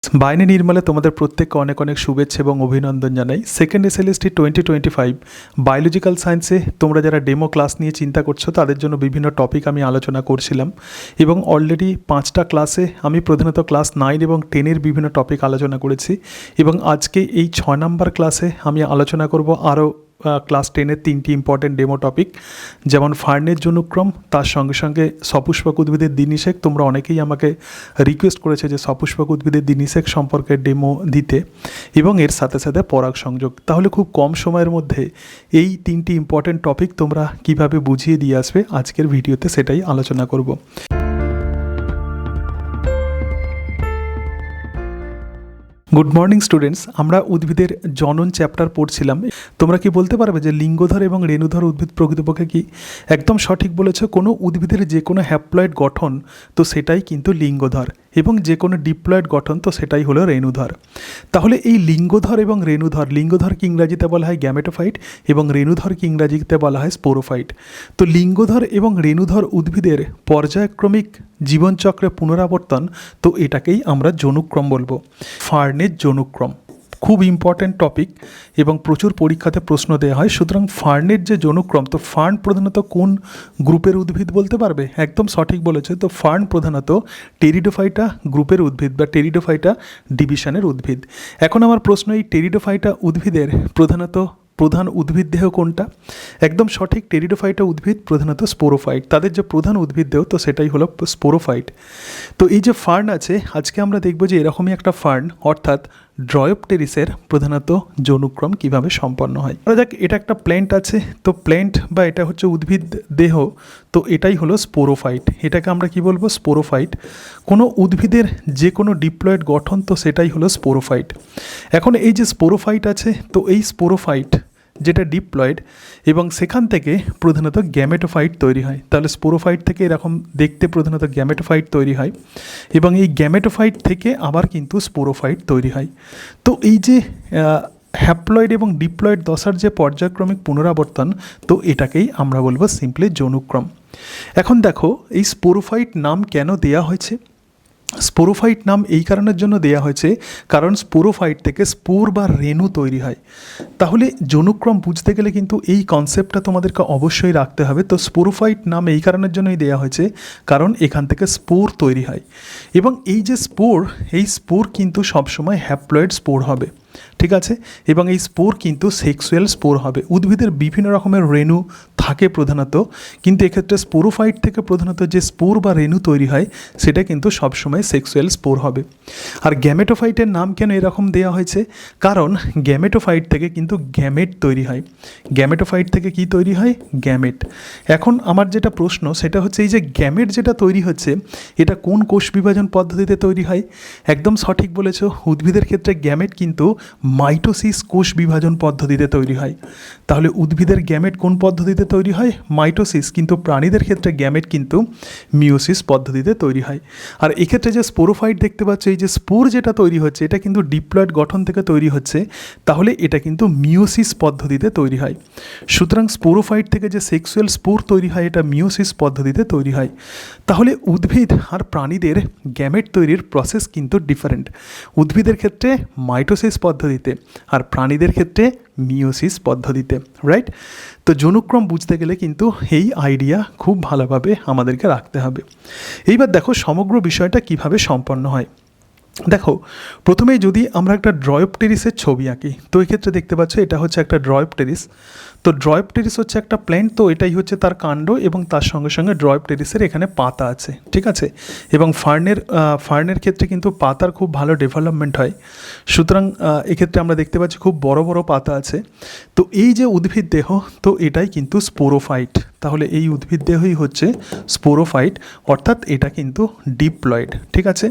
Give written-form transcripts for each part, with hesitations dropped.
বাইনে নির্মলে তোমাদের প্রত্যেককে অনেক অনেক শুভেচ্ছা এবং অভিনন্দন জানাই। সেকেন্ড এসএলএসটি 2025 বায়োলজিক্যাল সায়েন্সে তোমরা যারা ডেমো ক্লাস নিয়ে চিন্তা করছো তাদের জন্য বিভিন্ন টপিক আমি আলোচনা করছিলাম এবং অলরেডি 5টা ক্লাসে আমি প্রধানত ক্লাস 9 এবং 10-এর বিভিন্ন টপিক আলোচনা করেছি এবং আজকে এই 6 নম্বর ক্লাসে আমি আলোচনা করব আরও ক্লাস 10-এর 3টি ইম্পর্টেন্ট ডেমো টপিক, যেমন ফার্নের জনুক্রম, তার সঙ্গে সঙ্গে সপুষ্পক উদ্ভিদের দিনিশেক। তোমরা অনেকেই আমাকে রিকোয়েস্ট করেছে যে সপুষ্পক উদ্ভিদের দিনিশেক সম্পর্কে ডেমো দিতে এবং এর সাথে সাথে পরাগ সংযোগ। তাহলে খুব কম সময়ের মধ্যে এই 3টি ইম্পর্টেন্ট টপিক তোমরা কিভাবে বুঝিয়ে দিয়ে আসবে আজকের ভিডিওতে সেটাই আলোচনা করব। গুড মর্নিং স্টুডেন্টস, আমরা উদ্ভিদের জনন চ্যাপ্টার পড়ছিলাম। তোমরা কি বলতে পারবে যে লিঙ্গধর এবং রেণুধর উদ্ভিদ প্রকৃতপক্ষে কি? একদম সঠিক বলেছো। কোনো উদ্ভিদের যে কোনো হ্যাপ্লয়েড গঠন তো সেটাই কিন্তু লিঙ্গধর এবং যে কোনো ডিপ্লয়েড গঠন তো সেটাই হলো রেণুধর। তাহলে এই লিঙ্গধর এবং রেণুধর, লিঙ্গধরকে ইংরাজিতে বলা হয় গ্যামেটোফাইট এবং রেণুধরকে ইংরাজিতে বলা হয় স্পোরোফাইট। তো লিঙ্গধর এবং রেণুধর উদ্ভিদের পর্যায়ক্রমিক জীবনচক্রে পুনরাবর্তন, তো এটাকেই আমরা জনুক্রম বলবো। ফার্নের জনুক্রম খুব ইম্পর্ট্যান্ট টপিক এবং প্রচুর পরীক্ষাতে প্রশ্ন দেওয়া হয়। সুতরাং ফার্নের যে জনুক্রম, তো ফার্ন প্রধানত কোন গ্রুপের উদ্ভিদ বলতে পারবে? একদম সঠিক বলেছে। তো ফার্ন প্রধানত টেরিডোফাইটা গ্রুপের উদ্ভিদ বা টেরিডোফাইটা ডিভিশনের উদ্ভিদ। এখন আমার প্রশ্ন, এই টেরিডোফাইটা উদ্ভিদের প্রধান উদ্ভিদ দেহ কোনটা? একদম সঠিক, টেরিডোফাইটা উদ্ভিদ প্রধানত স্পোরোফাইট। তাদের যে প্রধান উদ্ভিদ দেহ তো সেটাই হলো স্পোরোফাইট। তো এই যে ফার্ন আছে, আজকে আমরা দেখব যে এরকমই একটা ফার্ন অর্থাৎ ড্রয়োপটেরিসের প্রধানত জনুক্রম কিভাবে সম্পন্ন হয়। ধরা যাক এটা একটা প্ল্যান্ট আছে, তো প্ল্যান্ট বা এটা হচ্ছে উদ্ভিদ দেহ, তো এটাই হলো স্পোরোফাইট। এটাকে আমরা কি বলবো? স্পোরোফাইট। কোনো উদ্ভিদের যে কোনো ডিপ্লয়েড গঠন তো সেটাই হলো স্পোরোফাইট। এখন এই যে স্পোরোফাইট আছে, তো এই স্পোরোফাইট যেটা ডিপ্লয়েড এবং সেখান থেকে প্রধানত গ্যামেটোফাইট তৈরি হয়। তাহলে স্পোরোফাইট থেকে এরকম দেখতে প্রধানত গ্যামেটোফাইট তৈরি হয় এবং এই গ্যামেটোফাইট থেকে আবার কিন্তু স্পোরোফাইট তৈরি হয়। তো এই যে হ্যাপ্লয়েড এবং ডিপ্লয়েড দশার যে পর্যায়ক্রমিক পুনরাবর্তন, তো এটাকেই আমরা বলবো সিম্পলি জনুক্রম। এখন দেখো, এই স্পোরোফাইট নাম কেন দেয়া হয়েছে? স্পোরোফাইট নাম এই কারণের জন্য দেয়া হয়েছে কারণ স্পোরোফাইট থেকে স্পোর বা রেণু তৈরি হয়। তাহলে জনুক্রম বুঝতে গেলে কিন্তু এই কনসেপ্টটা তোমাদেরকে অবশ্যই রাখতে হবে। তো স্পোরোফাইট নাম এই কারণের জন্যই দেওয়া হয়েছে কারণ এখান থেকে স্পোর তৈরি হয় এবং এই যে স্পোর, এই স্পোর কিন্তু সবসময় হ্যাপ্লয়েড স্পোর হবে, ঠিক আছে? এবং এই স্পোর কিন্তু সেক্সুয়াল স্পোর হবে। উদ্ভিদের বিভিন্ন রকমের রেণু থাকে প্রধানত, কিন্তু এক্ষেত্রে স্পোরোফাইট থেকে প্রধানত যে স্পোর বা রেণু তৈরি হয় সেটা কিন্তু সবসময় সেক্সুয়াল স্পোর হবে। আর গ্যামেটোফাইটের নাম কেন এরকম দেওয়া হয়েছে? কারণ গ্যামেটোফাইট থেকে কিন্তু গ্যামেট তৈরি হয়। গ্যামেটোফাইট থেকে কি তৈরি হয়? গ্যামেট। এখন আমার যেটা প্রশ্ন সেটা হচ্ছে, এই যে গ্যামেট যেটা তৈরি হচ্ছে এটা কোন কোষ বিভাজন পদ্ধতিতে তৈরি হয়? একদম সঠিক বলেছো, উদ্ভিদের ক্ষেত্রে গ্যামেট কিন্তু মাইটোসিস কোষ বিভাজন পদ্ধতিতে তৈরি হয়। তাহলে উদ্ভিদের গ্যামেট কোন পদ্ধতিতে তৈরি হয়? মাইটোসিস। কিন্তু প্রাণীদের ক্ষেত্রে গ্যামেট কিন্তু মিওসিস পদ্ধতিতে তৈরি হয়। আর এক্ষেত্রে যে স্পোরোফাইট দেখতে পাচ্ছ, এই যে স্পোর যেটা তৈরি হচ্ছে এটা কিন্তু ডিপ্লয়েড গঠন থেকে তৈরি হচ্ছে, তাহলে এটা কিন্তু মিওসিস পদ্ধতিতে তৈরি হয়। সুতরাং স্পোরোফাইট থেকে যে সেক্সুয়াল স্পোর তৈরি হয় এটা মিওসিস পদ্ধতিতে তৈরি হয়। তাহলে উদ্ভিদ আর প্রাণীদের গ্যামেট তৈরির প্রসেস কিন্তু ডিফারেন্ট। উদ্ভিদের ক্ষেত্রে মাইটোসিস পদ্ধতিতে আর প্রাণীদের ক্ষেত্রে মিওসিস পদ্ধতিতে, রাইট? তো জনুক্রম বুঝতে গেলে কিন্তু এই আইডিয়া খুব ভালোভাবে আমাদেরকে রাখতে হবে। এইবার দেখো সমগ্র বিষয়টা কিভাবে সম্পন্ন হয়। দেখো, প্রথমেই যদি আমরা একটা ড্রয়োপটেরিসের ছবি আঁকি, তো এক্ষেত্রে দেখতে পাচ্ছ এটা হচ্ছে একটা ড্রয়োপটেরিস। তো ড্রয়োপটেরিস হচ্ছে একটা প্ল্যান্ট, তো এটাই হচ্ছে তার কাণ্ড এবং তার সঙ্গে সঙ্গে ড্রয়োপটেরিসের এখানে পাতা আছে, ঠিক আছে? এবং ফার্নের ক্ষেত্রে কিন্তু পাতার খুব ভালো ডেভেলপমেন্ট হয়। সুতরাং এক্ষেত্রে আমরা দেখতে পাচ্ছি খুব বড় বড় পাতা আছে। তো এই যে উদ্ভিদ দেহ, তো এটাই কিন্তু স্পোরোফাইট। তাহলে এই উদ্ভিদ দেহই হচ্ছে স্পোরোফাইট, অর্থাৎ এটা কিন্তু ডিপ্লয়েড, ঠিক আছে?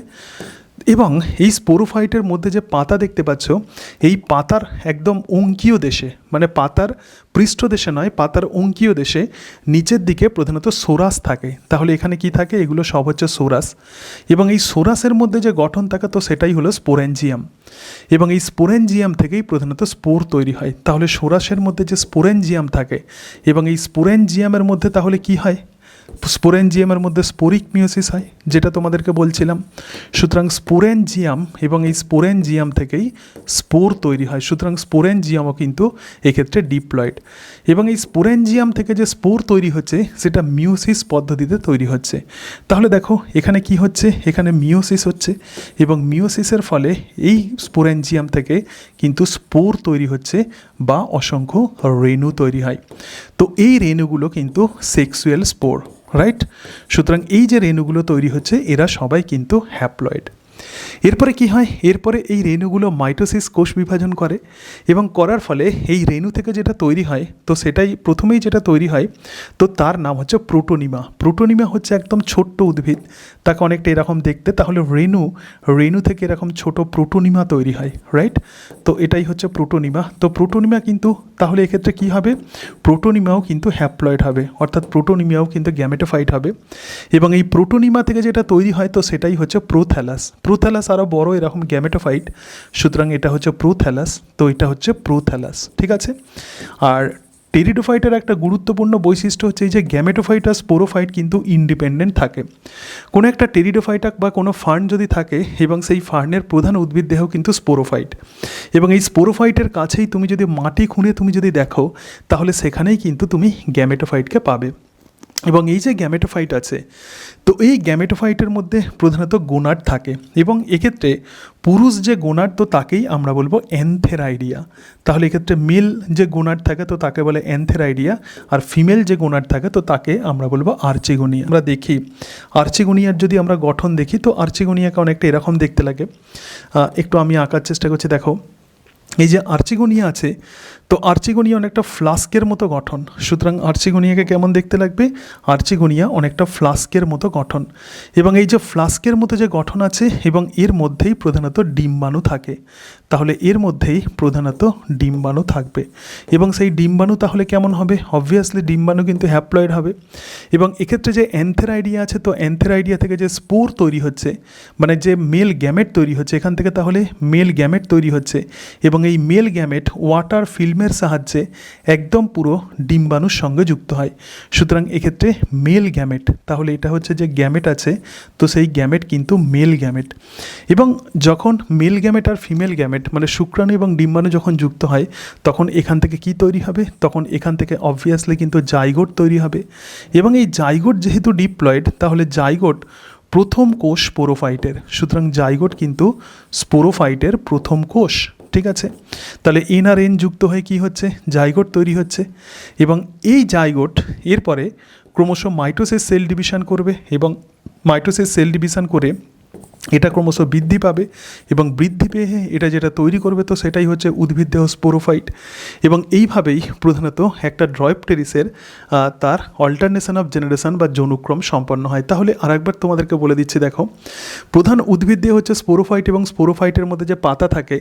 এবং এই স্পোরোফাইটের মধ্যে যে পাতা দেখতে পাচ্ছ, এই পাতার একদম অঙ্কীয় দেশে, মানে পাতার পৃষ্ঠদেশে নয়, পাতার অঙ্কীয় দেশে নিচের দিকে প্রধানত সোরাস থাকে। তাহলে এখানে কি থাকে? এগুলো সব হচ্ছে সোরাস এবং এই সোরাসের মধ্যে যে গঠন থাকে তো সেটাই হলো স্পোরেঞ্জিয়াম এবং এই স্পোরেঞ্জিয়াম থেকেই প্রধানত স্পোর তৈরি হয়। তাহলে সোরাসের মধ্যে যে স্পোরেঞ্জিয়াম থাকে এবং এই স্পোরেঞ্জিয়ামের মধ্যে তাহলে কি হয়? স্পোরেনজিয়ামের মধ্যে স্পোরিক মিওসিস হয়, যেটা তোমাদেরকে বলছিলাম। সুতরাং স্পোরেনজিয়াম এবং এই স্পোরেনজিয়াম থেকেই স্পোর তৈরি হয়। সুতরাং স্পোরেনজিয়ামও কিন্তু এক্ষেত্রে ডিপ্লয়েড, এবং এই স্পোরেনজিয়াম থেকে যে স্পোর তৈরি হচ্ছে সেটা মিওসিস পদ্ধতিতে তৈরি হচ্ছে। তাহলে দেখো এখানে কি হচ্ছে, এখানে মিওসিস হচ্ছে, এবং মিওসিসের ফলে এই স্পোরেনজিয়াম থেকে কিন্তু স্পোর তৈরি হচ্ছে বা অসংখ্য রেণু তৈরি হয়। তো এই রেণুগুলো কিন্তু সেক্সুয়াল স্পোর, রাইট? সুতরাং এই যে রেণুগুলো তৈরি হচ্ছে এরা সবাই কিন্তু হ্যাপ্লয়েড। এরপরে কি হয়, এরপরে এই রেণুগুলো মাইটোসিস কোষ বিভাজন করে, এবং করার ফলে এই রেণু থেকে যেটা তৈরি হয় তো সেটাই প্রথমেই যেটা তৈরি হয় তো তার নাম হচ্ছে প্রোটোনিমা। প্রোটোনিমা হচ্ছে একদম ছোট্ট উদ্ভিদ, তাকে অনেকটা এরকম দেখতে। তাহলে রেণু থেকে এরকম ছোট প্রোটোনিমা তৈরি হয়, রাইট? তো এটাই হচ্ছে প্রোটোনিমা। তো প্রোটোনিমা কিন্তু তাহলে এক্ষেত্রে কি হবে, প্রোটোনিমাও কিন্তু হ্যাপ্লয়েড হবে, অর্থাৎ প্রোটোনিমাও কিন্তু গ্যামেটোফাইট হবে। এবং এই প্রোটোনিমা থেকে যেটা তৈরি হয় তো সেটাই হচ্ছে প্রোথ্যালাস। প্রোথ্যালাস আরও বড় এরকম গ্যামেটোফাইট, সুতরাং এটা হচ্ছে প্রোথ্যালাস। তো এটা হচ্ছে প্রোথ্যালাস, ঠিক আছে? আর টেরিডোফাইটের একটা গুরুত্বপূর্ণ বৈশিষ্ট্য হচ্ছে এই যে গ্যামেটোফাইট আর স্পোরোফাইট কিন্তু ইন্ডিপেন্ডেন্ট থাকে। কোনো একটা টেরিডোফাইট বা কোনো ফার্ন যদি থাকে এবং সেই ফার্নের প্রধান উদ্ভিদ দেহ কিন্তু স্পোরোফাইট, এবং এই স্পোরোফাইটের কাছেই তুমি যদি মাটি খুঁড়ে তুমি যদি দেখো তাহলে সেখানেই কিন্তু তুমি গ্যামেটোফাইটকে পাবে। এবং এই যে গ্যামেটোফাইট আছে তো এই গ্যামেটোফাইটের মধ্যে প্রধানত গোনাড থাকে, এবং এক্ষেত্রে পুরুষ যে গোনাড তো তাকেই আমরা বলবো অ্যানথেরাইডিয়া। তাহলে এক্ষেত্রে মেল যে গোনাড থাকে তো তাকে বলে অ্যানথেরাইডিয়া, আর ফিমেল যে গোনাড থাকে তো তাকে আমরা বলবো আর্চিগোনিয়া। আমরা দেখি আর্চিগোনিয়ার যদি আমরা গঠন দেখি তো আর্চিগোনিয়াকে অনেকটা এরকম দেখতে লাগে। একটু আমি আঁকার চেষ্টা করছি, দেখো এই যে আর্চিগোনিয়া আছে তো আর্চিগোনিয়া অনেকটা ফ্লাস্কের মতো গঠন। সুতরাং আর্চিগোনিয়াকে কেমন দেখতে লাগবে, আর্চিগোনিয়া অনেকটা ফ্লাস্কের মতো গঠন, এবং এই যে ফ্লাস্কের মতো যে গঠন আছে এবং এর মধ্যেই প্রধানত ডিম্বাণু থাকে। তাহলে এর মধ্যেই প্রধানত ডিম্বাণু থাকবে, এবং সেই ডিম্বাণু তাহলে কেমন হবে, অবভিয়াসলি ডিম্বাণু কিন্তু হ্যাপ্লয়েড হবে। এবং এক্ষেত্রে যে অ্যানথেরাইডিয়া আছে তো অ্যানথেরাইডিয়া থেকে যে স্পোর তৈরি হচ্ছে, মানে যে মেল গ্যামেট তৈরি হচ্ছে, এখান থেকে তাহলে মেল গ্যামেট তৈরি হচ্ছে, এবং এই মেল গ্যামেট ওয়াটার ফিল্মের সাহায্যে একদম পুরো ডিম্বাণুর সঙ্গে যুক্ত হয়। সুতরাং এক্ষেত্রে মেল গ্যামেট, তাহলে এটা হচ্ছে যে গ্যামেট আছে তো সেই গ্যামেট কিন্তু মেল গ্যামেট। এবং যখন মেল গ্যামেট আর ফিমেল গ্যামেট মানে শুক্রাণু এবং ডিম্বাণু যখন যুক্ত হয় তখন এখান থেকে কি তৈরি হবে, তখন এখান থেকে অবভিয়াসলি কিন্তু জাইগোট তৈরি হবে। এবং এই জাইগোট যেহেতু ডিপ্লয়েড তাহলে জাইগোট প্রথম কোষ স্পোরোফাইটের, সুতরাং জাইগোট কিন্তু স্পোরোফাইটের প্রথম কোষ, ঠিক আছে? তাহলে এন আর এন যুক্ত হয়ে কি হচ্ছে, জাইগোট তৈরি হচ্ছে, এবং এই জাইগোট এরপরে ক্রমশ মাইটোসিস সেল ডিভিশন করবে, এবং মাইটোসিস সেল ডিভিশন করে এটা ক্রমশ বৃদ্ধি পাবে, এবং বৃদ্ধি পেয়ে এটা যেটা তৈরি করবে তো সেটাই হচ্ছে উদ্ভিদ দেহ স্পোরোফাইট। এবং এইভাবেই প্রধানত একটা ড্রয়েপটেরিসের তার অল্টারনেশন অফ জেনারেশন বা যৌনুক্রম সম্পন্ন হয়। তাহলে আরেকবার তোমাদেরকে বলে দিচ্ছি, দেখো প্রধান উদ্ভিদ দেহ হচ্ছে স্পোরোফাইট, এবং স্পোরোফাইটের মধ্যে যে পাতা থাকে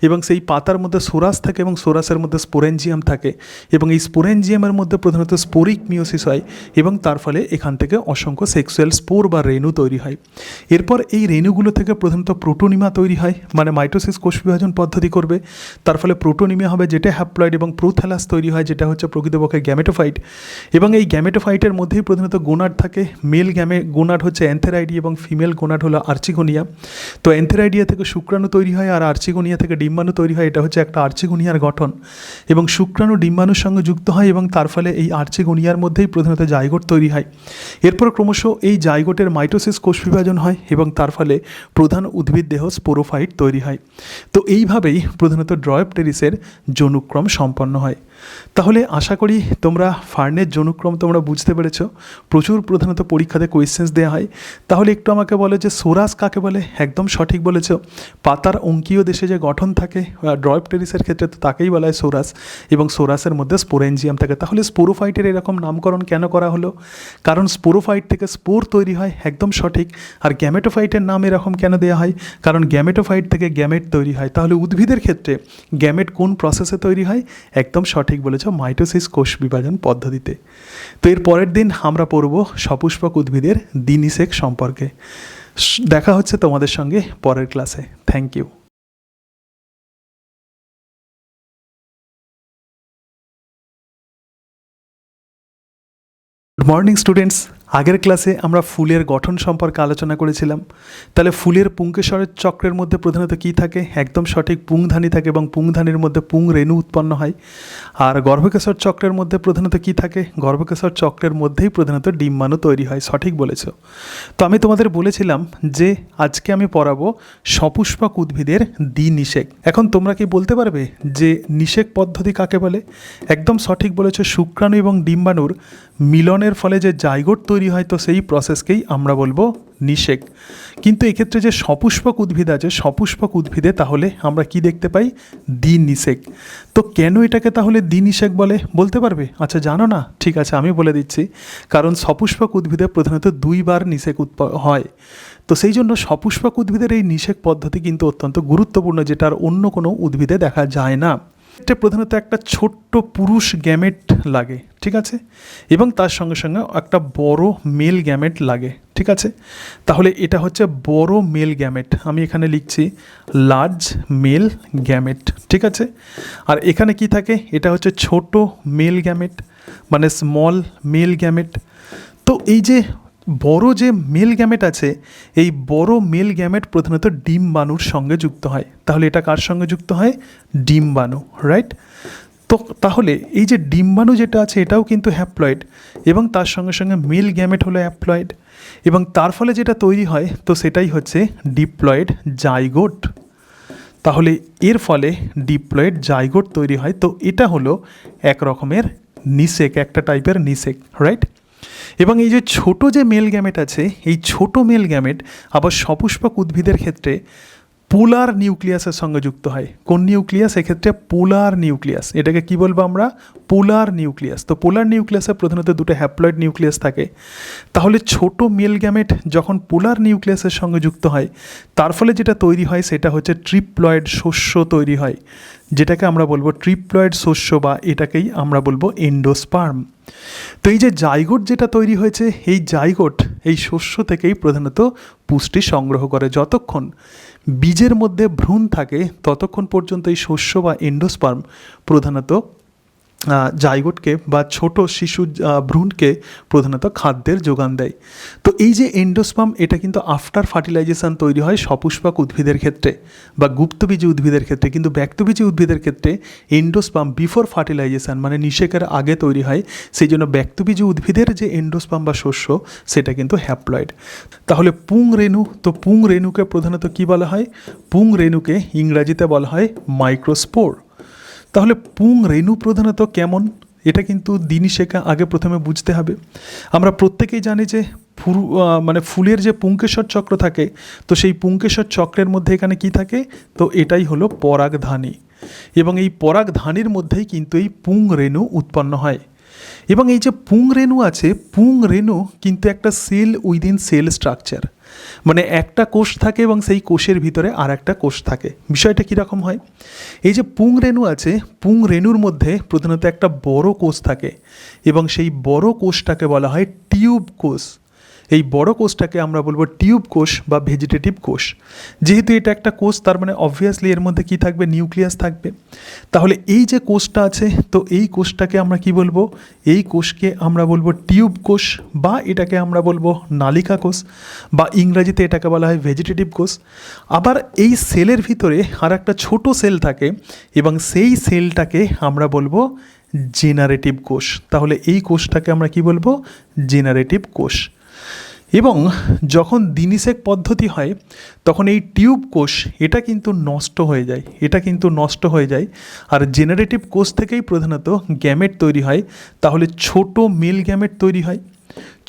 এবং সেই পাতার মধ্যে সোরাস থাকে, এবং সোরাসের মধ্যে স্পোরেনজিয়াম থাকে, এবং এই স্পোরেনজিয়ামের মধ্যে প্রধানত স্পোরিক মিওসিস হয়, এবং তার ফলে এখান থেকে অসংখ্য সেক্সুয়াল স্পোর বা রেণু তৈরি হয়। এরপর এই রেণুগুলো থেকে প্রধানত প্রোটোনিমা তৈরি হয়, মানে মাইটোসিস কোষ বিভাজন পদ্ধতি করবে, তার ফলে প্রোটোনিমা হবে যেটা হ্যাপ্লয়েড, এবং প্রোথ্যালাস তৈরি হয় যেটা হচ্ছে প্রকৃতপক্ষে গ্যামেটোফাইট। এবং এই গ্যামেটোফাইটের মধ্যেই প্রধানত গোনাড থাকে, মেল গোনাড হচ্ছে অ্যানথেরাইডিয়া এবং ফিমেল গোনাড হলো আর্চিগোনিয়া। তো অ্যানথেরাইডিয়া থেকে শুক্রাণু তৈরি হয় আর আর্চিগোনিয়া থেকে ডিম্বাণু তৈরি হয়, এটা হচ্ছে একটা আর্চিগোনিয়ার গঠন। এবং শুক্রাণু ডিম্বাণুর সঙ্গে যুক্ত হয় এবং তার ফলে এই আর্চিগোনিয়ার মধ্যেই প্রধানত জাইগোট তৈরি হয়। এরপর ক্রমশ এই জাইগোটের মাইটোসিস কোষ বিভাজন হয়, এবং তার ফলে প্রধান উদ্ভিদ দেহ স্পোরোফাইট তৈরি হয়। তো এইভাবেই প্রধানত ড্রয়েপটেরিসের যৌনুক্রম সম্পন্ন হয়। তাহলে আশা করি তোমরা ফার্নের যৌনুক্রম তোমরা বুঝতে পেরেছ। প্রচুর প্রধানত পরীক্ষাতে কোয়েশ্চেন্স দেওয়া হয়। তাহলে একটু আমাকে বলো যে সোরাস কাকে বলে? একদম সঠিক বলেছ। পাতার অঙ্কীয় দেশে যে গঠন থাকে ড্রয়েপটেরিসের ক্ষেত্রে তো তাকেই বলা হয় সোরাস, এবং সোরাসের মধ্যে স্পোরেনজিয়াম থাকে। তাহলে স্পোরোফাইটের এরকম নামকরণ কেন করা হলো? কারণ স্পোরোফাইট থেকে স্পোর তৈরি হয়, একদম সঠিক। আর গ্যামেটোফাইটের নাম এরকম কেন দেওয়া হয়? কারণ গ্যামেটোফাইট থেকে গ্যামেট তৈরি হয়। তাহলে উদ্ভিদের ক্ষেত্রে গ্যামেট কোন প্রসেসে তৈরি হয়? একদম সঠিক বলেছ, মাইটোসিস কোষ বিভাজন পদ্ধতিতে। তো এর পরের দিন আমরা পড়ব সপুষ্পক উদ্ভিদের দিনিসেক সম্পর্কে। দেখা হচ্ছে তোমাদের সঙ্গে পরের ক্লাসে। Thank you. Good morning students. আগের ক্লাসে আমরা ফুলের গঠন সম্পর্কে আলোচনা করেছিলাম। তাহলে ফুলের পুংকেশরের চক্রের মধ্যে প্রধানত কী থাকে? একদম সঠিক, পুংধানী থাকে এবং পুংধানীর মধ্যে পুং রেণু উৎপন্ন হয়। আর গর্ভকেশর চক্রের মধ্যে প্রধানত কী থাকে? গর্ভকেশর চক্রের মধ্যেই প্রধানত ডিম্বাণু তৈরি হয়। সঠিক বলেছ। তো আমি তোমাদের বলেছিলাম যে আজকে আমি পড়াবো সপুষ্পক উদ্ভিদের দ্বিনিষেক। এখন তোমরা কি বলতে পারবে যে নিষেক পদ্ধতি কাকে বলে? একদম সঠিক বলেছ, শুক্রাণু এবং ডিম্বাণুর মিলনের ফলে যে জাইগোট তৈরি হয়, তো সেই প্রসেসকেই আমরা বলবো নিষেক। কিন্তু এক্ষেত্রে যে সপুষ্পক উদ্ভিদ আছে, সপুষ্পক উদ্ভিদে তাহলে আমরা কি দেখতে পাই? দ্বিনিষেক। তো কেন এটাকে তাহলে দ্বিনিষেক বলে বলতে পারবে? আচ্ছা, জানো না? ঠিক আছে, আমি বলে দিচ্ছি। কারণ সপুষ্পক উদ্ভিদে প্রধানত দুইবার নিষেক হয়। তো সেই জন্য সপুষ্পক উদ্ভিদের এই নিষেক পদ্ধতি কিন্তু অত্যন্ত গুরুত্বপূর্ণ, যেটা আর অন্য কোনো উদ্ভিদে দেখা যায় না। এটা প্রধানত একটা ছোট্ট পুরুষ গ্যামেট লাগে, ঠিক আছে, এবং তার সঙ্গে সঙ্গে একটা বড় মেল গ্যামেট লাগে, ঠিক আছে। তাহলে এটা হচ্ছে বড় মেল গ্যামেট, আমি এখানে লিখছি লার্জ মেল গ্যামেট, ঠিক আছে। আর এখানে কি থাকে? এটা হচ্ছে ছোট মেল গ্যামেট, মানে স্মল মেল গ্যামেট। তো এই যে বড় যে মেল গ্যামেট আছে, এই বড় মেল গ্যামেট প্রধানত ডিম্বাণুর সঙ্গে যুক্ত হয়। তাহলে এটা কার সঙ্গে যুক্ত হয়? ডিম্বাণু, রাইট। তো তাহলে এই যে ডিম্বাণু যেটা আছে এটাও কিন্তু হ্যাপ্লয়েড, এবং তার সঙ্গে সঙ্গে মেল গ্যামেট হলো হ্যাপ্লয়েড, এবং তার ফলে যেটা তৈরি হয় তো সেটাই হচ্ছে ডিপ্লয়েড জাইগোট। তাহলে এর ফলে ডিপ্লয়েড জাইগোট তৈরি হয়। তো এটা হলো এক রকমের নিষেক, একটা টাইপের নিষেক, রাইট। এবং এই যে ছোট যে মেল গ্যামেট আছে, এই ছোট মেল গ্যামেট আবার সপুষ্পক উদ্ভিদের ক্ষেত্রে পোলার নিউক্লিয়াসের সঙ্গে যুক্ত হয়। কোন নিউক্লিয়াস? এক্ষেত্রে পোলার নিউক্লিয়াস। এটাকে কি বলবো আমরা? পোলার নিউক্লিয়াস। তো পোলার নিউক্লিয়াসে প্রধানত দুটো হ্যাপ্লয়েড নিউক্লিয়াস থাকে। তাহলে ছোট মেল গ্যামেট যখন পোলার নিউক্লিয়াসের সঙ্গে যুক্ত হয়, তার ফলে যেটা তৈরি হয় সেটা হচ্ছে ট্রিপ্লয়েড শস্য তৈরি হয়, যেটাকে আমরা বলবো ট্রিপ্লয়েড শস্য, বা এটাকেই আমরা বলবো এন্ডোস্পার্ম। তো এই যে জাইগোট যেটা তৈরি হয়েছে, এই জাইগোট এই শস্য থেকেই প্রধানত পুষ্টি সংগ্রহ করে। যতক্ষণ বীজের মধ্যে ভ্রূণ থাকে ততক্ষণ পর্যন্ত এই শস্য বা এন্ডোস্পার্ম প্রধানত জাইগোটকে বা ছোট শিশু ভ্রূণকে প্রধানত খাদ্যের যোগান দেয়। তো এই যে এন্ডোস্পার্ম, এটা কিন্তু আফটার ফার্টিলাইজেশন তৈরি হয় সপুষ্পক উদ্ভিদের ক্ষেত্রে বা গুপ্তবীজী উদ্ভিদের ক্ষেত্রে, কিন্তু ব্যক্তবীজী উদ্ভিদের ক্ষেত্রে এন্ডোস্পার্ম বিফোর ফার্টিলাইজেশন মানে নিষেকের আগে তৈরি হয়। সেই জন্য ব্যক্তবীজী উদ্ভিদের যে এন্ডোস্পার্ম বা শস্য সেটা কিন্তু হ্যাপ্লয়েড। তাহলে পুং রেণু, তো পুং রেণুকে প্রধানত কি বলা হয়? পুং রেণুকে ইংরাজিতে বলা হয় মাইক্রোস্পোর। তাহলে পুং রেণু প্রধানত কেমন? এটা কিন্তু দ্বিনিষেকা আগে প্রথমে বুঝতে হবে। আমরা প্রত্যেকেই জানি যে ফুলের যে পুংকেশর চক্র থাকে, তো সেই পুংকেশর চক্রের মধ্যে এখানে কি থাকে? তো এটাই হলো পরাগধানী, এবং এই পরাগধানীর মধ্যেই কিন্তু এই পুং রেণু উৎপন্ন হয়। এবং এই যে পুং রেণু আছে, পুং রেণু কিন্তু একটা সেল উইদিন সেল স্ট্রাকচার, মানে একটা কোষ থাকে এবং সেই কোষের ভিতরে আর একটা কোষ থাকে। বিষয়টা কীরকম হয়? এই যে পুং রেণু আছে, পুং রেণুর মধ্যে প্রধানত একটা বড় কোষ থাকে, এবং সেই বড় কোষটাকে বলা হয় টিউব কোষ। এই বড় কোষটাকে আমরা বলবো টিউব কোষ বা ভেজিটেটিভ কোষ। যেহেতু এটা একটা কোষ, তার মানে অবভিয়াসলি এর মধ্যে কি থাকবে? নিউক্লিয়াস থাকবে। তাহলে এই যে কোষটা আছে, তো এই কোষটাকে আমরা কি বলবো? এই কোষকে আমরা বলবো টিউব কোষ, বা এটাকে আমরা বলবো নালিকা কোষ, বা ইংরাজিতে এটাকে বলা হয় ভেজিটেটিভ কোষ। আবার এই সেলের ভিতরে আর একটা ছোট সেল থাকে, এবং সেই সেলটাকে আমরা বলবো জেনারেটিভ কোষ। তাহলে এই কোষটাকে আমরা কি বলবো? জেনারেটিভ কোষ। এবং যখন দ্বিনিষেক পদ্ধতি হয় তখন এই টিউব কোষ এটা কিন্তু নষ্ট হয়ে যায়, আর জেনারেটিভ কোষ থেকেই প্রধানত গ্যামেট তৈরি হয়। তাহলে ছোট মেল গ্যামেট তৈরি হয়,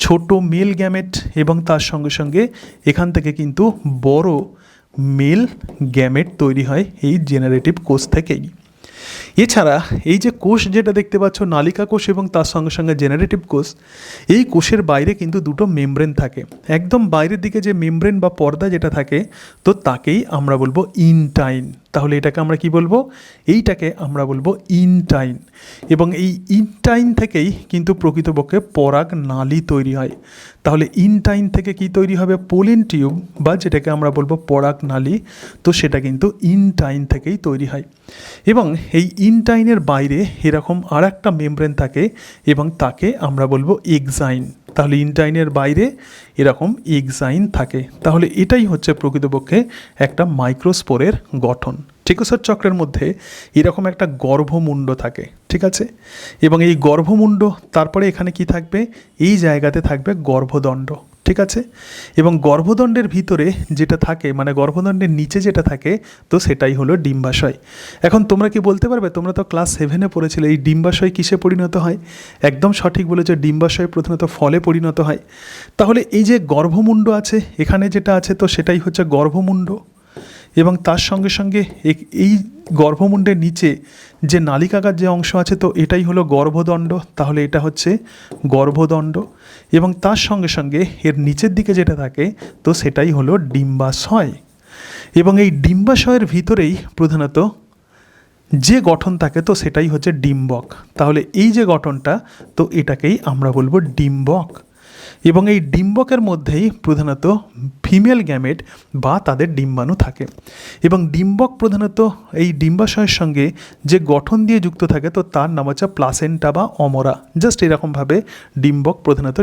ছোট মেল গ্যামেট, এবং তার সঙ্গে সঙ্গে এখান থেকে কিন্তু বড় মেল গ্যামেট তৈরি হয় এই জেনারেটিভ কোষ থেকেই। এছাড়া এই যে কোষ যেটা দেখতে পাচ্ছ, নালিকা কোষ এবং তার সঙ্গে সঙ্গে জেনারেটিভ কোষ, এই কোষের বাইরে কিন্তু দুটো মেমব্রেন থাকে। একদম বাইরের দিকে যে মেমব্রেন বা পর্দা যেটা থাকে, তো তাকেই আমরা বলবো ইনটাইন। তাহলে এটাকে আমরা কি বলবো? এইটাকে আমরা বলবো ইনটাইন। এবং এই ইনটাইন থেকেই কিন্তু প্রকৃতপক্ষে পরাগ নালী তৈরি হয়। তাহলে ইনটাইন থেকে কি তৈরি হবে? পোলেন টিউব, বা যেটাকে আমরা বলবো পরাগ নালী, তো সেটা কিন্তু ইনটাইন থেকেই তৈরি হয়। এবং এই ইনটাইনের বাইরে এরকম আর একটা মেমব্রেন থাকে, এবং তাকে আমরা বলবো এক্সাইন। তাহলে ইনটাইনের বাইরে এরকম এক্সাইন থাকে। তাহলে এটাই হচ্ছে প্রকৃতপক্ষে একটা মাইক্রোস্পোরের গঠন। টেকোসর চক্রের মধ্যে এরকম একটা গর্ভমুণ্ড থাকে, ঠিক আছে, এবং এই গর্ভমুণ্ড তারপরে এখানে কি থাকবে, এই জায়গাতে থাকবে গর্ভদণ্ড, ঠিক আছে, এবং গর্ভদণ্ডের ভিতরে যেটা থাকে মানে গর্ভদণ্ডের নিচে যেটা থাকে তো সেটাই হলো ডিম্বাশয়। এখন তোমরা কি বলতে পারবে, তোমরা তো ক্লাস 7-এ পড়েছিলে এই ডিম্বাশয় কিসে পরিণত হয়? একদম সঠিক বলেছে, ডিম্বাশয় প্রধানত ফলে পরিণত হয়। তাহলে এই যে গর্ভমুণ্ড আছে এখানে যেটা আছে তো সেটাই হচ্ছে গর্ভমুণ্ড, এবং তার সঙ্গে সঙ্গে এই গর্ভমুণ্ডের নিচে যে নালিকাকার যে অংশ আছে তো এটাই হলো গর্ভদণ্ড, তাহলে এটা হচ্ছে গর্ভদণ্ড, এবং তার সঙ্গে সঙ্গে এর নিচের দিকে যেটা থাকে তো সেটাই হলো ডিম্বাশয়, এবং এই ডিম্বাশয়ের ভিতরেই প্রধানত যে গঠন থাকে তো সেটাই হচ্ছে ডিম্বক। তাহলে এই যে গঠনটা তো এটাকেই আমরা বলবো ডিম্বক, এবং এই ডিম্বকের মধ্যেই প্রধানত ফিমেল গ্যামেট বা তাদের ডিম্বাণু থাকে, এবং ডিম্বক প্রধানত এই ডিম্বাশয়ের সঙ্গে যে গঠন দিয়ে যুক্ত থাকে তো তার নাম হচ্ছে প্লাসেন্টা বা অমরা। জাস্ট এরকমভাবে ডিম্বক প্রধানত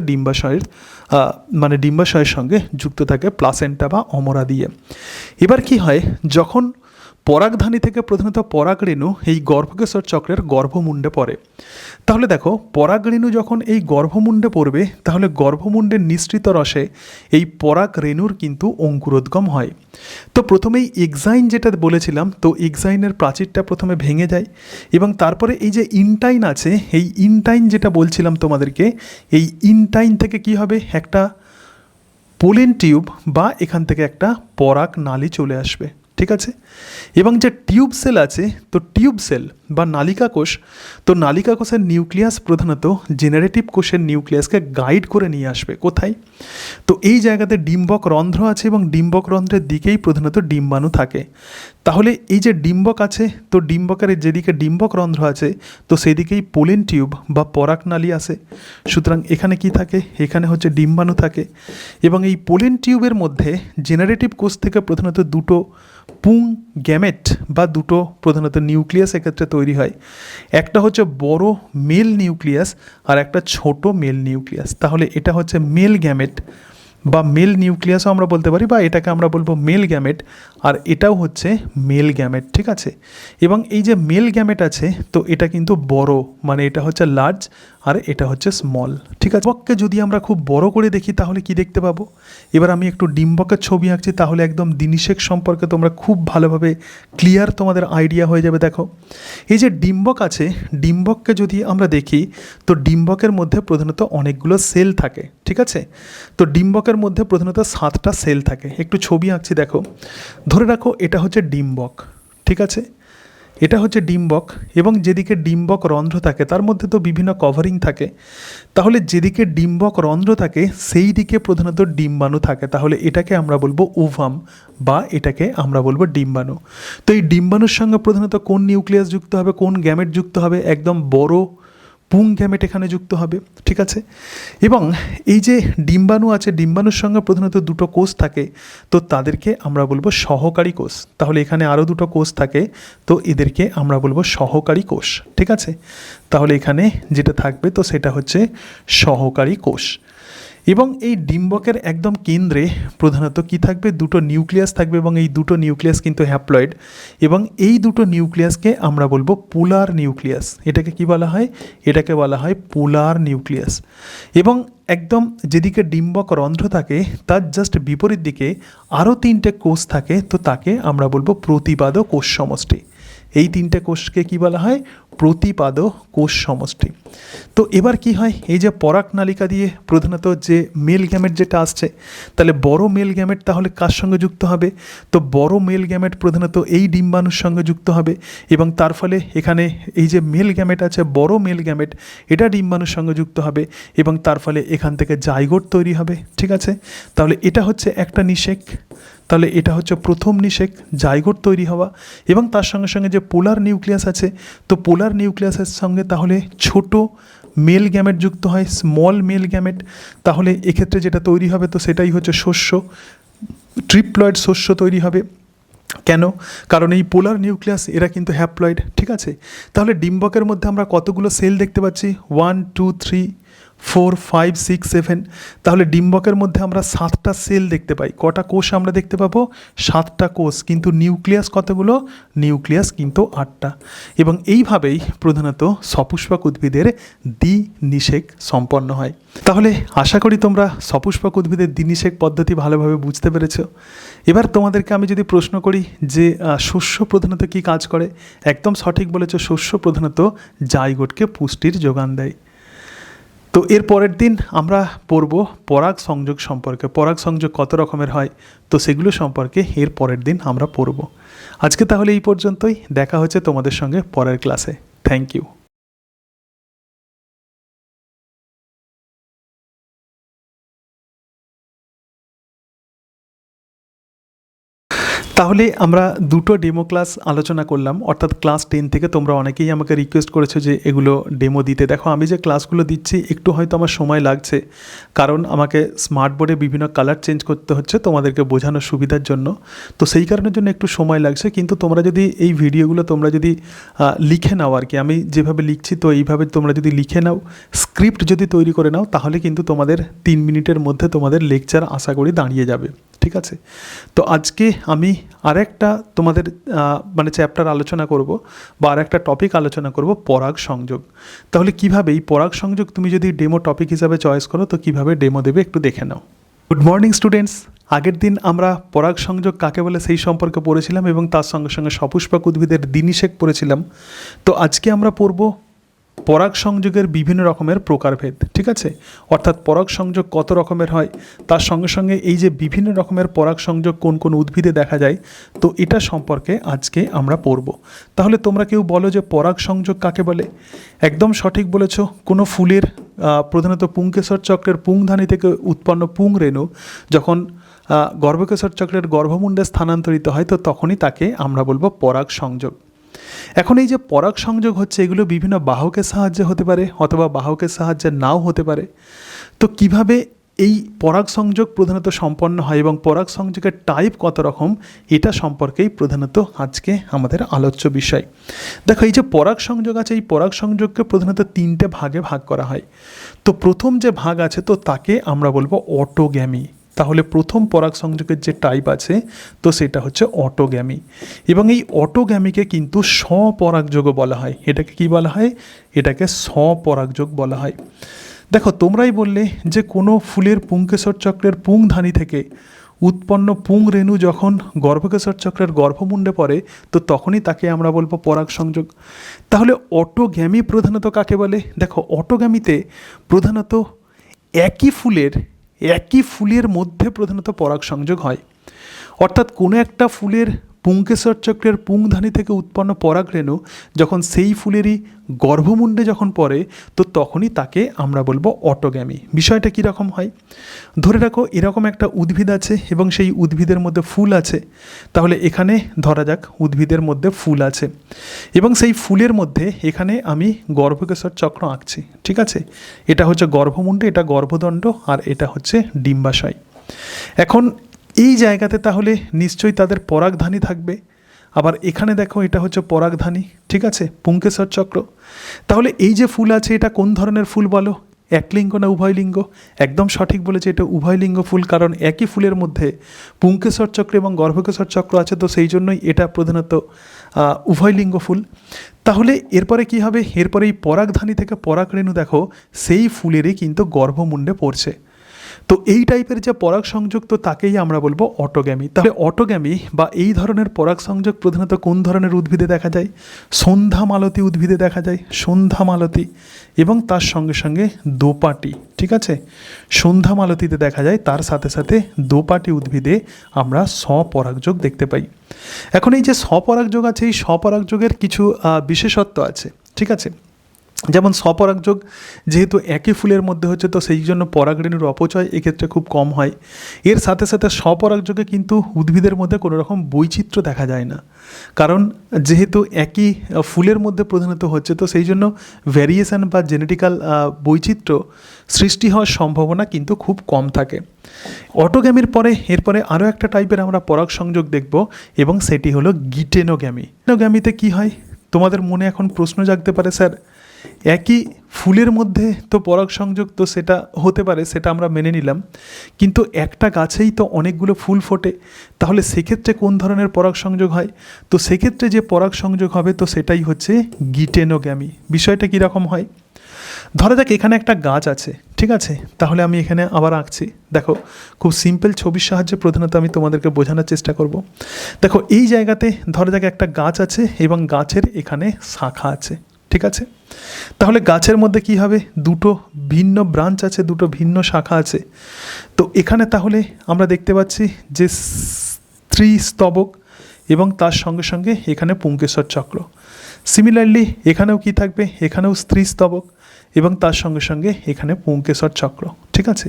ডিম্বাশয়ের সঙ্গে যুক্ত থাকে প্লাসেন্টা বা অমরা দিয়ে। এবার কি হয়, যখন পরাগধানী থেকে প্রধানত পরাগরেণু এই গর্ভকেশর চক্রের গর্ভমুণ্ডে পড়ে, তাহলে দেখো পরাগরেণু যখন এই গর্ভমুণ্ডে পড়বে তাহলে গর্ভমুণ্ডের নিঃসৃত রসে এই পরাগরেণুর কিন্তু অঙ্কুরোদ্গম হয়। তো প্রথমেই এক্সাইন যেটা বলেছিলাম তো এক্সাইনের প্রাচীরটা প্রথমে ভেঙে যায়, এবং তারপরে এই যে ইনটাইন আছে এই ইনটাইন যেটা বলছিলাম তোমাদেরকে, এই ইনটাইন থেকে কি হবে, একটা পোলেন টিউব বা এখান থেকে একটা পরাগ নালী চলে আসবে, ঠিক আছে, এবং যে টিউব সেল আছে তো টিউব সেল বা নালিকা কোষ, তো নালিকা কোষের নিউক্লিয়াস প্রধানত জেনারেটিভ কোষের নিউক্লিয়াসকে গাইড করে নিয়ে আসবে কোথায়, তো এই জায়গাতে ডিম্বক রন্ধ্র আছে এবং ডিম্বক রন্ধ্রের দিকেই প্রধানত ডিম্বাণু থাকে। তাহলে এই যে ডিম্বক আছে তো ডিম্বকের যেদিকে ডিম্বক রন্ধ্র আছে তো সেদিকেই পোলেন টিউব বা পরাগ নালী আসে। সুতরাং এখানে কি থাকে, এখানে হচ্ছে ডিম্বাণু থাকে, এবং এই পোলেন টিউবের মধ্যে জেনারেটিভ কোষ থেকে প্রধানত দুটো পুং গ্যামেট বা দুটো প্রধানত নিউক্লিয়াস এক্ষেত্রে তৈরি হয়। একটা হচ্ছে বড় মেল নিউক্লিয়াস আর একটা ছোট মেল নিউক্লিয়াস। তাহলে এটা হচ্ছে মেল গ্যামেট বা মেল নিউক্লিয়াসও আমরা বলতে পারি, বা এটাকে আমরা বলবো মেল গ্যামেট, আর এটাও হচ্ছে মেল গ্যামেট, ঠিক আছে, এবং এই যে মেল গ্যামেট আছে তো এটা কিন্তু বড়, মানে এটা হচ্ছে লার্জ আর এটা হচ্ছে স্মল, ঠিক আছে। ডিম্বককে যদি আমরা খুব বড় করে দেখি তাহলে কি দেখতে পাবো, এবার আমি একটু ডিম্বকের ছবি আঁকছি, তাহলে একদম দিনিশেক সম্পর্কে তোমরা খুব ভালোভাবে ক্লিয়ার তোমাদের আইডিয়া হয়ে যাবে। দেখো এই যে ডিম্বক আছে, ডিম্বককে যদি আমরা দেখি তো ডিম্বকের মধ্যে প্রধানত অনেকগুলো সেল থাকে, ঠিক আছে, তো ডিম্বকের মধ্যে প্রধানত 7টা সেল থাকে। একটু ছবি আঁকছি, দেখো ধরে রাখো এটা হচ্ছে ডিম্বক, ঠিক আছে, এটা হচ্ছে ডিম্বক, এবং যেদিকে ডিম্বক রন্ধ্র থাকে তার মধ্যে তো বিভিন্ন কভারিং থাকে, তাহলে যেদিকে ডিম্বক রন্ধ্র থাকে সেই দিকে প্রধানত ডিম্বাণু থাকে, তাহলে এটাকে আমরা বলবো ওভাম বা এটাকে আমরা বলবো ডিম্বাণু। তো এই ডিম্বাণুর সঙ্গে প্রধানত কোন নিউক্লিয়াস যুক্ত হবে, কোন গ্যামেট যুক্ত হবে, একদম বড় পুং গ্যামেট এখানে যুক্ত হবে, ঠিক আছে, এবং এই যে ডিম্বাণু আছে ডিম্বাণুর সঙ্গে প্রধানত দুটো কোষ থাকে তো তাদেরকে আমরা বলবো সহকারী কোষ। তাহলে এখানে আরও দুটো কোষ থাকে তো এদেরকে আমরা বলবো সহকারী কোষ, ঠিক আছে, তাহলে এখানে যেটা থাকবে তো সেটা হচ্ছে সহকারী কোষ। এবং এই ডিম্বকের একদম কেন্দ্রে প্রধানত কি থাকবে, দুটো নিউক্লিয়াস থাকবে, এবং এই দুটো নিউক্লিয়াস কিন্তু হ্যাপ্লয়েড, এবং এই দুটো নিউক্লিয়াসকে আমরা বলবো পোলার নিউক্লিয়াস। এটাকে কি বলা হয়, এটাকে বলা হয় পোলার নিউক্লিয়াস। এবং একদম যেদিকে ডিম্বক রন্ধ্র থাকে তার জাস্ট বিপরীত দিকে আরও 3টে কোষ থাকে তো তাকে আমরা বলবো প্রতিপাদ কোষ সমষ্টি। এই 3টে কোষকে কি বলা হয়, প্রতিপাদ কোষ সমষ্টি। তো এবার কি হয়, এই যে পরাগ নালিকা দিয়ে প্রধানত যে মেল গ্যামেট যেটা আসছে, তাহলে বড় মেল গ্যামেট তাহলে কার সঙ্গে যুক্ত হবে, তো বড় মেল গ্যামেট প্রধানত এই ডিম্বাণুর সঙ্গে যুক্ত হবে, এবং তার ফলে এখানে এই যে মেল গ্যামেট আছে বড় মেল গ্যামেট এটা ডিম্বাণুর সঙ্গে যুক্ত হবে, এবং তার ফলে এখান থেকে জাইগোট তৈরি হবে, ঠিক আছে। তাহলে এটা হচ্ছে একটা নিষেক, তাহলে এটা হচ্ছে প্রথম নিষেক, জাইগোট তৈরি হওয়া, এবং তার সঙ্গে সঙ্গে যে পোলার নিউক্লিয়াস আছে তো পোলার নিউক্লিয়াসের সঙ্গে তাহলে ছোট মেল গ্যামেট যুক্ত হয়, স্মল মেল গ্যামেট, তাহলে এক্ষেত্রে যেটা তৈরি হবে তো সেটাই হচ্ছে শস্য, ট্রিপ্লয়েড শস্য তৈরি হবে। কেন, কারণ এই পোলার নিউক্লিয়াস এরা কিন্তু হ্যাপ্লয়েড, ঠিক আছে। তাহলে ডিম্বকের মধ্যে আমরা কতগুলো সেল দেখতে পাচ্ছি, 1 2 3 4, 5, 6, 7। তাহলে ডিম্বকের মধ্যে আমরা 7টা সেল দেখতে পাই। কটা কোষ আমরা দেখতে পাবো? 7টা কোষ। কিন্তু নিউক্লিয়াস কতগুলো? নিউক্লিয়াস কিন্তু 8টা। এবং এইভাবেই প্রধানত সপুষ্পক উদ্ভিদের দ্বিনিষেক সম্পন্ন হয়। তাহলে আশা করি তোমরা সপুষ্পক উদ্ভিদের দ্বিনিষেক পদ্ধতি ভালোভাবে বুঝতে পেরেছো। এবার তোমাদেরকে আমি যদি প্রশ্ন করি যে শস্য প্রধানত কী কাজ করে, একদম সঠিক বলেছো, শস্য প্রধানত জাইগোটকে পুষ্টির যোগান দেয়। তো এর পরের দিন আমরা পড়ব পরাগ সংযোগ সম্পর্কে। পরাগ সংযোগ কত রকমের হয়, তো সেগুলো সম্পর্কে এর পরের দিন আমরা পড়ব। আজকে তাহলে এই পর্যন্তই। দেখা হচ্ছে তোমাদের সঙ্গে পরের ক্লাসে। Thank you. তাহলে আমরা দুটো ডেমো ক্লাস আলোচনা করলাম, অর্থাৎ ক্লাস 10 থেকে তোমরা অনেকেই আমাকে রিকোয়েস্ট করেছো যে এগুলো ডেমো দিতে। দেখো আমি যে ক্লাসগুলো দিচ্ছি একটু হয়তো আমার সময় লাগছে, কারণ আমাকে স্মার্ট বোর্ডে বিভিন্ন কালার চেঞ্জ করতে হচ্ছে তোমাদেরকে বোঝানোর সুবিধার জন্য। তো সেই কারণের জন্য একটু সময় লাগছে। কিন্তু তোমরা যদি এই ভিডিওগুলো তোমরা যদি লিখে নাও, আর কি আমি যেভাবে লিখছি তো এইভাবে তোমরা যদি লিখে নাও, স্ক্রিপ্ট যদি তৈরি করে নাও, তাহলে কিন্তু তোমাদের 3 মিনিটের মধ্যে তোমাদের লেকচার আশা করি দাঁড়িয়ে যাবে। ঠিক আছে? তো আজকে আমি আরেকটা তোমাদের মানে চ্যাপ্টার আলোচনা করব, বা আরেকটা টপিক আলোচনা করব, পরাগ সংযোগ। তাহলে কিভাবে এই পরাগ সংযোগ তুমি যদি ডেমো টপিক হিসাবে চয়েস করো, তো কিভাবে ডেমো দেবে একটু দেখে নাও। Good morning students. আগের দিন আমরা পরাগ সংযোগ কাকে বলে সেই সম্পর্কে পড়েছিলাম, এবং তার সঙ্গে সঙ্গে সপুষ্পক উদ্ভিদের দ্বিনিষেক পড়েছিলাম। তো আজকে আমরা পড়ব পরাগ সংযোগের বিভিন্ন রকমের প্রকারভেদ। ঠিক আছে? অর্থাৎ পরাগ সংযোগ কত রকমের হয়, তার সঙ্গে সঙ্গে এই যে বিভিন্ন রকমের পরাগ সংযোগ কোন কোন উদ্ভিদে দেখা যায়, তো এটা সম্পর্কে আজকে আমরা পড়ব। তাহলে তোমরা কেউ বলো যে পরাগ সংযোগ কাকে বলে? একদম সঠিক বলেছ। কোনো ফুলের প্রধানত পুংকেশর চক্রের পুংধানী থেকে উৎপন্ন পুং রেণু যখন গর্ভকেশর চক্রের গর্ভমুণ্ডে স্থানান্তরিত হয়, তো তখনই তাকে আমরা বলবো পরাগ সংযোগ। এখন এই যে পরাগ সংযোগ হচ্ছে, এগুলো বিভিন্ন বাহকের সাহায্যে হতে পারে, অথবা বাহকের সাহায্যে নাও হতে পারে। তো কিভাবে এই পরাগ সংযোগ প্রধানত সম্পন্ন হয় এবং পরাগ সংযোগের টাইপ কত রকম, এটা সম্পর্কেই প্রধানত আজকে আমাদের আলোচ্য বিষয়। দেখো এই যে পরাগ সংযোগ আছে, এই পরাগ সংযোগকে প্রধানত 3টে ভাগে ভাগ করা হয়। তো প্রথম যে ভাগ আছে, তো তাকে আমরা বলবো অটোগ্যামি। তাহলে প্রথম পরাগ সংযোগের যে টাইপ আছে, তো সেটা হচ্ছে অটোগ্যামি। এবং এই অটোগ্যামিকে কিন্তু স্বপরাগযোগও বলা হয়। এটাকে কি বলা হয়? এটাকে স্বপরাগযোগ বলা হয়। দেখো তোমরাই বললে যে কোনো ফুলের পুংকেশর চক্রের পুংধানী থেকে উৎপন্ন পুং রেণু যখন গর্ভকেশর চক্রের গর্ভমুণ্ডে পড়ে, তো তখনই তাকে আমরা বলবো পরাগ সংযোগ। তাহলে অটোগ্যামি প্রধানত কাকে বলে? দেখো অটোগ্যামিতে প্রধানত একই ফুলের মধ্যে প্রধানত পরাগ সংযোগ হয়। অর্থাৎ কোনো একটা ফুলের পুংকেশর চক্রের পুংধানী থেকে উৎপন্ন পরাগ রেণু যখন সেই ফুলেরই গর্ভমুণ্ডে যখন পড়ে, তো তখনই তাকে আমরা বলবো অটোগ্যামি। বিষয়টা কীরকম হয়? ধরে রাখো এরকম একটা উদ্ভিদ আছে এবং সেই উদ্ভিদের মধ্যে ফুল আছে। তাহলে এখানে ধরা যাক উদ্ভিদের মধ্যে ফুল আছে, এবং সেই ফুলের মধ্যে এখানে আমি গর্ভকেশর চক্র আঁকছি। ঠিক আছে? এটা হচ্ছে গর্ভমুণ্ড, এটা গর্ভদণ্ড, আর এটা হচ্ছে ডিম্বাশয়। এখন এই জায়গাতে তাহলে নিশ্চয়ই তাদের পরাগধানী থাকবে। আবার এখানে দেখো এটা হচ্ছে পরাগধানী। ঠিক আছে? পুংকেশর চক্র। তাহলে এই যে ফুল আছে, এটা কোন ধরনের ফুল বলো? একলিঙ্গ না উভয়লিঙ্গ? একদম সঠিক বলেছে, এটা উভয়লিঙ্গ ফুল। কারণ একই ফুলের মধ্যে পুংকেশর চক্র এবং গর্ভকেশর চক্র আছে, তো সেই জন্যই এটা প্রধানত উভয়লিঙ্গ ফুল। তাহলে এরপরে কি হবে? এরপরে এই পরাগধানী থেকে পরাগ রেণু দেখো সেই ফুলেরই কিন্তু গর্ভমুণ্ডে পড়ছে। তো এই টাইপের যে পরাগ সংযোগ, তো তাকেই আমরা বলবো অটোগ্যামি। তাহলে অটোগ্যামি বা এই ধরনের পরাগ সংযোগ প্রধানত কোন ধরনের উদ্ভিদে দেখা যায়? সন্ধ্যামালতী উদ্ভিদে দেখা যায়, সন্ধ্যামালতী, এবং তার সঙ্গে সঙ্গে দোপাটি। ঠিক আছে? সন্ধ্যামালতীতে দেখা যায়, তার সাথে সাথে দোপাটি উদ্ভিদে আমরা স্বপরাগযোগ দেখতে পাই। এখন এই যে স্বপরাগযোগ আছে, এই স্বপরাগযোগের কিছু বিশেষত্ব আছে। ঠিক আছে? যেমন স্বপরাগযোগ যেহেতু একই ফুলের মধ্যে হচ্ছে, তো সেই জন্য পরাগরেণুর অপচয় এক্ষেত্রে খুব কম হয়। এর সাথে সাথে স্বপরাগযোগে কিন্তু উদ্ভিদের মধ্যে কোনো রকম বৈচিত্র্য দেখা যায় না, কারণ যেহেতু একই ফুলের মধ্যে প্রধানত হচ্ছে, তো সেই জন্য ভ্যারিয়েশন বা জেনেটিক্যাল বৈচিত্র্য সৃষ্টি হওয়ার সম্ভাবনা কিন্তু খুব কম থাকে। অটোগ্যামির পরে এরপরে আরও একটা টাইপের আমরা পরাগ সংযোগ দেখব, এবং সেটি হলো গিটেনোগ্যামি। গিটেনোগ্যামিতে কী হয়? তোমাদের মনে এখন প্রশ্ন জাগতে পারে, স্যার একই ফুলের মধ্যে তো পরাগ সংযোগ তো সেটা হতে পারে, সেটা আমরা মেনে নিলাম, কিন্তু একটা গাছেই তো অনেকগুলো ফুল ফোটে, তাহলে সেক্ষেত্রে কোন ধরনের পরাগ সংযোগ হয়? তো সেক্ষেত্রে যে পরাগ সংযোগ হবে তো সেটাই হচ্ছে গিটেনোগ্যামি। বিষয়টা কীরকম হয়? ধরা যাক এখানে একটা গাছ আছে, ঠিক আছে, তাহলে আমি এখানে আবার আঁকছি। দেখো খুব সিম্পল ছবির সাহায্যে প্রধানত আমি তোমাদেরকে বোঝানোর চেষ্টা করব। দেখো এই জায়গাতে ধরা যাক একটা গাছ আছে এবং গাছের এখানে শাখা আছে, ঠিক আছে। তাহলে গাছের মধ্যে কি হবে? দুটো ভিন্ন ব্রাঞ্চ আছে, দুটো ভিন্ন শাখা আছে। তো এখানে তাহলে আমরা দেখতে পাচ্ছি যে স্ত্রীস্তবক এবং তার সঙ্গে সঙ্গে এখানে পুংকেশর চক্র। সিমিলারলি এখানেও কি থাকবে? এখানেও স্ত্রীস্তবক এবং তার সঙ্গে সঙ্গে এখানে পুংকেশর চক্র, ঠিক আছে,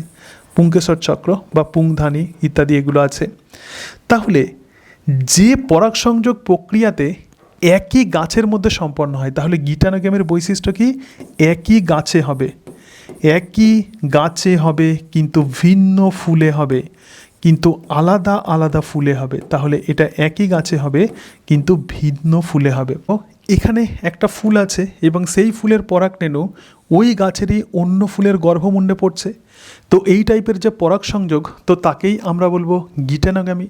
পুংকেশর চক্র বা পুংধানী ইত্যাদি এগুলো আছে। তাহলে যে পরাগ সংযোগ প্রক্রিয়াতে একই গাছের মধ্যে সম্পন্ন হয়, তাহলে গিটানোগ্যামের বৈশিষ্ট্য কি? একই গাছে হবে, একই গাছে হবে কিন্তু ভিন্ন ফুলে হবে, কিন্তু আলাদা আলাদা ফুলে হবে। তাহলে এটা একই গাছে হবে কিন্তু ভিন্ন ফুলে হবে। এখানে একটা ফুল আছে এবং সেই ফুলের পরাগরেণু ওই গাছেরই অন্য ফুলের গর্ভমুণ্ডে পড়ছে। তো এই টাইপের যে পরাগ সংযোগ তো তাকেই আমরা বলবো গিটানোগ্যামি।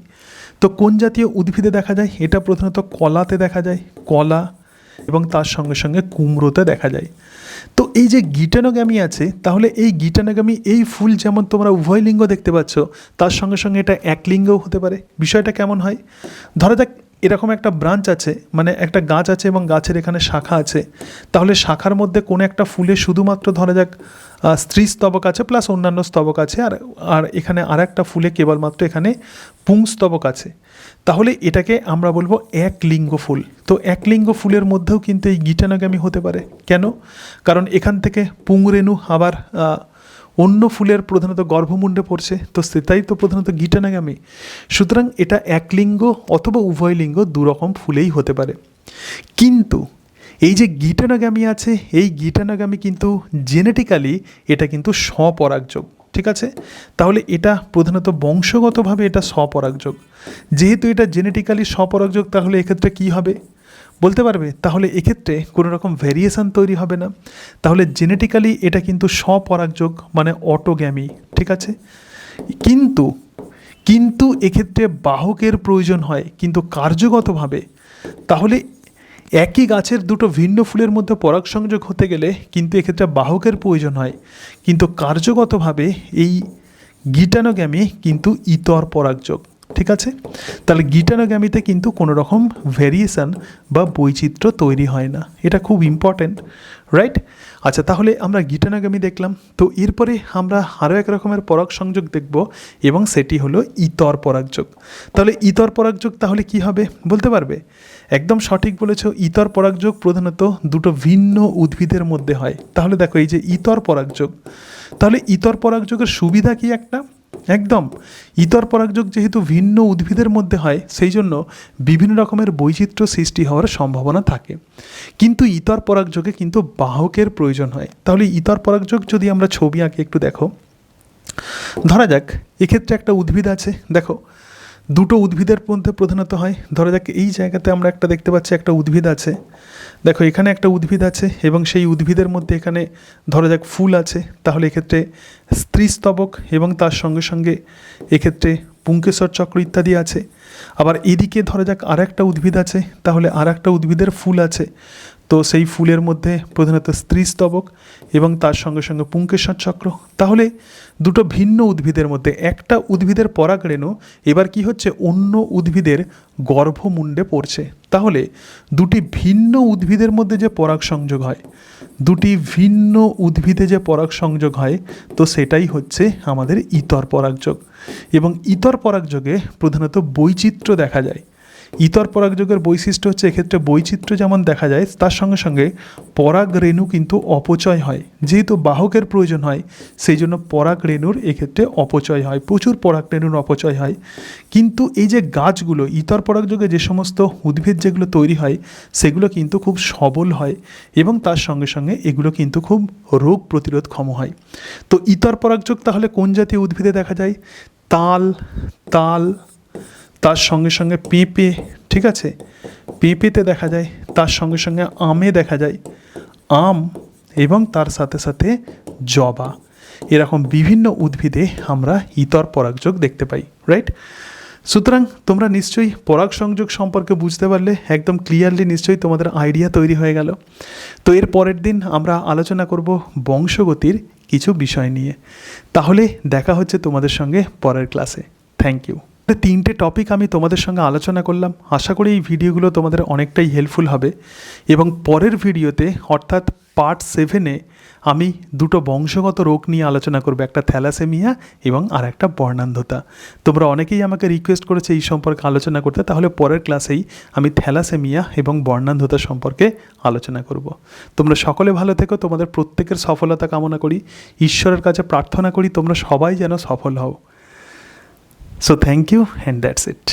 তো কোন জাতীয় উদ্ভিদে দেখা যায়? এটা প্রধানত কলাতে দেখা যায়, কলা এবং তার সঙ্গে সঙ্গে কুমড়োতে দেখা যায়। তো এই যে গিটানোগ্যামি আছে, তাহলে এই গিটানোগ্যামি এই ফুল যেমন তোমরা উভয় লিঙ্গ দেখতে পাচ্ছ, তার সঙ্গে সঙ্গে এটা এক লিঙ্গও হতে পারে। বিষয়টা কেমন হয়? ধরা যাক এরকম একটা ব্রাঞ্চ আছে, মানে একটা গাছ আছে এবং গাছের এখানে শাখা আছে। তাহলে শাখার মধ্যে কোনো একটা ফুলে শুধুমাত্র ধরা যাক স্ত্রী স্তবক আছে প্লাস অন্যান্য স্তবক আছে, আর এখানে আর একটা ফুলে কেবলমাত্র এখানে পুংস্তবক আছে। তাহলে এটাকে আমরা বলবো এক লিঙ্গ ফুল। তো এক লিঙ্গ ফুলের মধ্যেও কিন্তু এই গিটানোগ্যামি হতে পারে। কেন? কারণ এখান থেকে পুংরেণু আবার অন্য ফুলের প্রধানত গর্ভমুণ্ডে পড়ছে, তো সেটাই তো প্রধানত গিটানোগ্যামি। সুতরাং এটা এক লিঙ্গ অথবা উভয় লিঙ্গ দুরকম ফুলেই হতে পারে। কিন্তু এই যে গিটানোগ্যামি আছে, এই গিটানোগ্যামি কিন্তু জেনেটিক্যালি এটা কিন্তু স্বপরাগযোগ, ঠিক আছে। তাহলে এটা প্রধানত বংশগতভাবে এটা স্বপরাগযোগ। যেহেতু এটা জেনেটিক্যালি স্বপরাগযোগ, তাহলে এক্ষেত্রে কি হবে বলতে পারবে? তাহলে এক্ষেত্রে কোনো রকম ভ্যারিয়েশন তৈরি হবে না। তাহলে জেনেটিক্যালি এটা কিন্তু স্বপরাগযোগ, মানে অটোগ্যামি, ঠিক আছে। কিন্তু এক্ষেত্রে বাহকের প্রয়োজন হয়, কিন্তু কার্যগতভাবে তাহলে একই গাছের দুটো ভিন্ন ফুলের মধ্যে পরাগ সংযোগ হতে গেলে কিন্তু এক্ষেত্রে বাহকের প্রয়োজন হয়, কিন্তু কার্যগতভাবে এই গিটানোগ্যামি কিন্তু ইতর পরাগযোগ, ঠিক আছে। তাহলে গিটানোগ্যামিতে কিন্তু কোনো রকম ভ্যারিয়েশন বা বৈচিত্র্য তৈরি হয় না। এটা খুব ইম্পর্ট্যান্ট, রাইট? আচ্ছা, তাহলে আমরা গিটানোগ্যামি দেখলাম। তো এরপরে আমরা আরও এক রকমের পরাগ সংযোগ দেখব এবং সেটি হলো ইতর পরাগযোগ। তাহলে ইতর পরাগযোগ তাহলে কি হবে বলতে পারবে? একদম সঠিক বলেছ, ইতর পরাগযোগ প্রধানত দুটো ভিন্ন উদ্ভিদের মধ্যে হয়। তাহলে দেখো এই যে ইতর পরাগযোগ, তাহলে ইতর পরাগযোগের সুবিধা কি? একটা একদম ইতর পরাগযোগ যেহেতু ভিন্ন উদ্ভিদের মধ্যে হয়, সেই জন্য বিভিন্ন রকমের বৈচিত্র্য সৃষ্টি হওয়ার সম্ভাবনা থাকে। কিন্তু ইতর পরাগযোগে কিন্তু বাহকের প্রয়োজন হয়। তাহলে ইতর পরাগযোগ যদি আমরা ছবি আঁকি, একটু দেখো। ধরা যাক এক্ষেত্রে একটা উদ্ভিদ আছে, দেখো দুটো উদ্ভিদের মধ্যে প্রধানত হয়। ধরা যাক এই জায়গাতে আমরা একটা দেখতে পাচ্ছি একটা উদ্ভিদ আছে, দেখো এখানে একটা উদ্ভিদ আছে এবং সেই উদ্ভিদের মধ্যে এখানে ধরা যাক ফুল আছে। তাহলে এক্ষেত্রে স্ত্রীস্তবক এবং তার সঙ্গে সঙ্গে এক্ষেত্রে পুংকেশর চক্র ইত্যাদি আছে। আবার এদিকে ধরা যাক আর একটা উদ্ভিদ আছে, তাহলে আর একটা উদ্ভিদের ফুল আছে। তো সেই ফুলের মধ্যে প্রধানত স্ত্রীস্তবক এবং তার সঙ্গে সঙ্গে পুংকেশর চক্র। তাহলে দুটো ভিন্ন উদ্ভিদের মধ্যে একটা উদ্ভিদের পরাগরেণু এবার কি হচ্ছে? অন্য উদ্ভিদের গর্ভমুণ্ডে পড়ছে। তাহলে দুটি ভিন্ন উদ্ভিদের মধ্যে যে পরাগ সংযোগ হয়, দুটি ভিন্ন উদ্ভিদে যে পরাগ সংযোগ হয়, তো সেটাই হচ্ছে আমাদের ইতর পরাগযোগ। এবং ইতর পরাগযোগে প্রধানত বৈচিত্র্য দেখা যায়। ইতর পরাগযোগের বৈশিষ্ট্য হচ্ছে এক্ষেত্রে বৈচিত্র্য যেমন দেখা যায়, তার সঙ্গে সঙ্গে পরাগ রেণু কিন্তু অপচয় হয়। যেহেতু বাহকের প্রয়োজন হয়, সেই জন্য পরাগ রেণুর এক্ষেত্রে অপচয় হয়, প্রচুর পরাগ রেণুর অপচয় হয়। কিন্তু এই যে গাছগুলো ইতর পরাগযোগে যে সমস্ত উদ্ভিদ যেগুলো তৈরি হয়, সেগুলো কিন্তু খুব সবল হয় এবং তার সঙ্গে সঙ্গে এগুলো কিন্তু খুব রোগ প্রতিরোধক্ষম হয়। তো ইতর পরাগযোগ তাহলে কোন জাতীয় উদ্ভিদে দেখা যায়? তাল, তার সঙ্গে সঙ্গে পেঁপে, ঠিক আছে, পেঁপেতে দেখা যায়। তার সঙ্গে সঙ্গে আমে দেখা যায়, আম এবং তার সাথে সাথে জবা, এরকম বিভিন্ন উদ্ভিদে আমরা ইতর পরাগযোগ দেখতে পাই, রাইট? সুতরাং তোমরা নিশ্চয়ই পরাগ সংযোগ সম্পর্কে বুঝতে পারলে, একদম ক্লিয়ারলি নিশ্চয়ই তোমাদের আইডিয়া তৈরি হয়ে গেল। তো এর পরের দিন আমরা আলোচনা করব বংশগতির কিছু বিষয় নিয়ে। তাহলে দেখা হচ্ছে তোমাদের সঙ্গে পরের ক্লাসে। Thank you. তিনটে টপিক আমি তোমাদের সঙ্গে আলোচনা করলাম। আশা করি এই ভিডিওগুলো তোমাদের অনেকটাই হেল্পফুল হবে এবং পরের ভিডিওতে অর্থাৎ পার্ট 7-এ আমি দুটো বংশগত রোগ নিয়ে আলোচনা করব, একটা থ্যালাসেমিয়া এবং আর একটা বর্ণান্ধতা। তোমরা অনেকেই আমাকে রিকোয়েস্ট করেছে এই সম্পর্কে আলোচনা করতে, তাহলে পরের ক্লাসেই আমি থ্যালাসেমিয়া এবং বর্ণান্ধতা সম্পর্কে আলোচনা করব। তোমরা সকলে ভালো থেকো, তোমাদের প্রত্যেকের সফলতা কামনা করি, ঈশ্বরের কাছে প্রার্থনা করি তোমরা সবাই যেন সফল হও। So thank you and that's it.